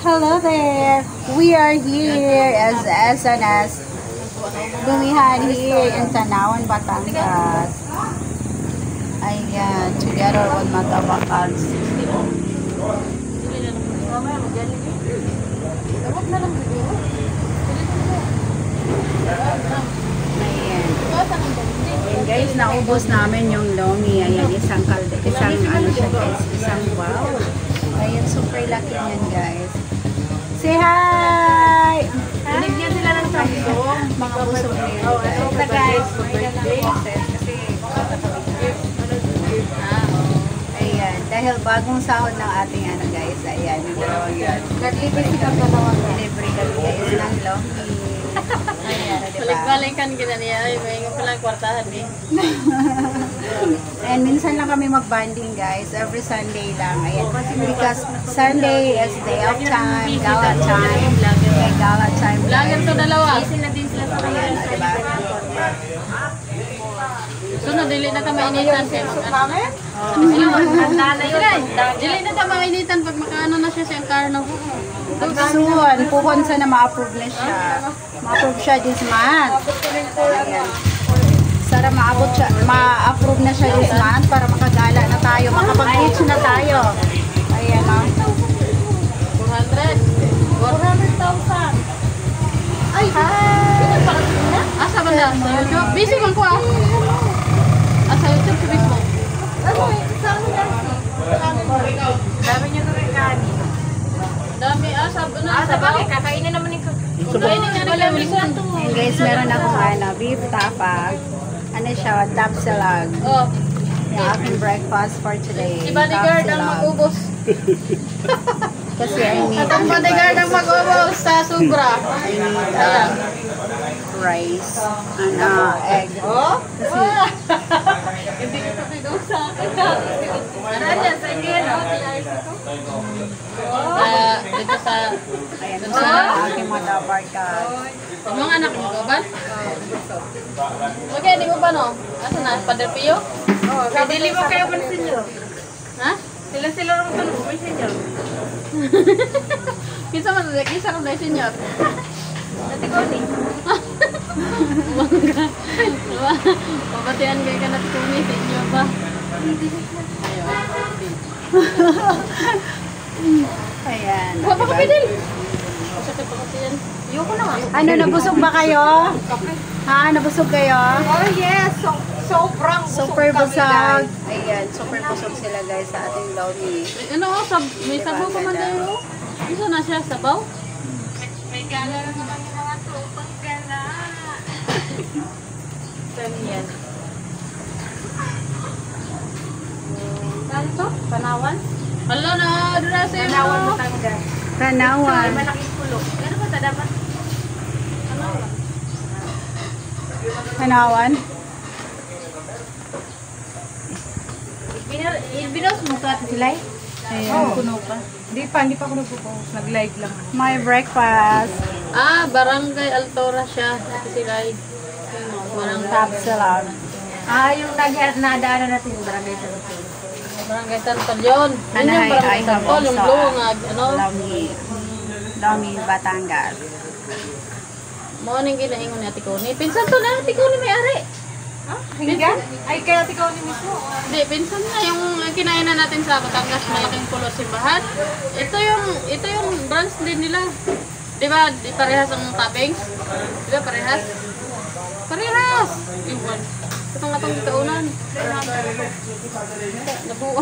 Hello there. We are here as SNS Bumihan here in Tanawan, Batangas. Ayan, together with Matabacals. Ayan guys, naubos namin yung lomi. Ayan, isang ano siya guys, isang wow. Ayan, super laki yan guys. Say hi! Binigyan sila ng Samsung. Mga busog nila guys. So guys, birthday kasi Ayan, dahil bagong sahod ng ating ano guys, ayan, yung dalawang yan. naglibre sila ng dalawang Libre kami guys ng lomi. Ayan, diba? balik-balikan gina niya. Ay, may palang kwartahan eh. And minsan lang kami mag-banding guys, every Sunday lang. Ayan, because Sunday is day of time, gala time. May gala time. Vlogger to dalawa. Sila din sila sa kanya, diba? So, nadili na tayo mainitan. Handa na yun. Dili na tayo mainitan pag makaano na siya sa Encarno. Soon, puhon sa na ma-approve na siya. Ma-approve siya this month. Ayan. Sana ma-approve na siya this month para makagala na tayo, makapag-reach na tayo. Ayan o. 400,000. Ay! Asa ba na? Sa YouTube? Busy man ko ah. Sa YouTube sa Facebook. Dami niyo rin kanin. Dami asa ba na? Sa bakit? Kakainin naman ikaw. Kainin nga nila ulisan. And guys, meron akong ano, beef tapa. Ano siya, tapsilag. Oh, Yung aking breakfast for today. si bodyguard ang mag-ubos. Kasi I need, Atong bodyguard ang mag-ubos sa sobra. I need rice and egg. Oh? Kasi Hindi ko pinag sa akin. Ano yan? Sa inyo yan? Dito sa... ayan, gusto na ang aking mga dabarkas. Mga anak mo ba ba? Okay, di mo ba no? Asa na? Padre Pio? Kadili mo kayo pa sinyo. Ha? Sila lang tanong, may sinyo. Kisa man, kisa ka na senyor. Dati ko ni. Bangga. Diba? Pabatian kayo ka natin kung sa inyo ba? Ayan. Huwag pa kapidil! Sakit pa kasi yan. Ayoko na nga. Ano, nabusog ba kayo? Ha? Nabusog kayo? Oh yes, sobrang Super busog. Ayan, super busog sila guys sa ating lomi. Ano, may sabaw pa man tayo. Gusto na siya, sabaw? May gala na naman yung mga tupang gala. Saan yan? Saan to? Panawan? Hala na, dura sa iyo. Panawan Batangas. Tanawan. Malaking pulo. Ano ba ito dapat? Panawan. Tanawan. Ibinos mo ka sila eh? Ayan. Puno pa. Hindi pa ako nagpo-post. Nag-live lang. My breakfast. Barangay Altora siya. Silay. Barangay. Tapsilag. Yung nadaanan natin yung barangay sa Luzon. Barangay Santol yun. Yun Ano yung ay Barangay Santol, yung blue nga, ano. Lomi. Lomi, Batangas. Morning ginaingon ni Ate Connie. Pinsan to na, Ate Connie may ari. Hinggan? Ay, kaya ikaw ni mismo. Hindi, pinsan na yung kinainan natin sa Batangas, malaking pulo simbahan. Ito yung branch din nila. Di ba, di parehas ang toppings? Di ba, parehas? Parehas! Iwan. Ito nga itong kaunan. Nabuo.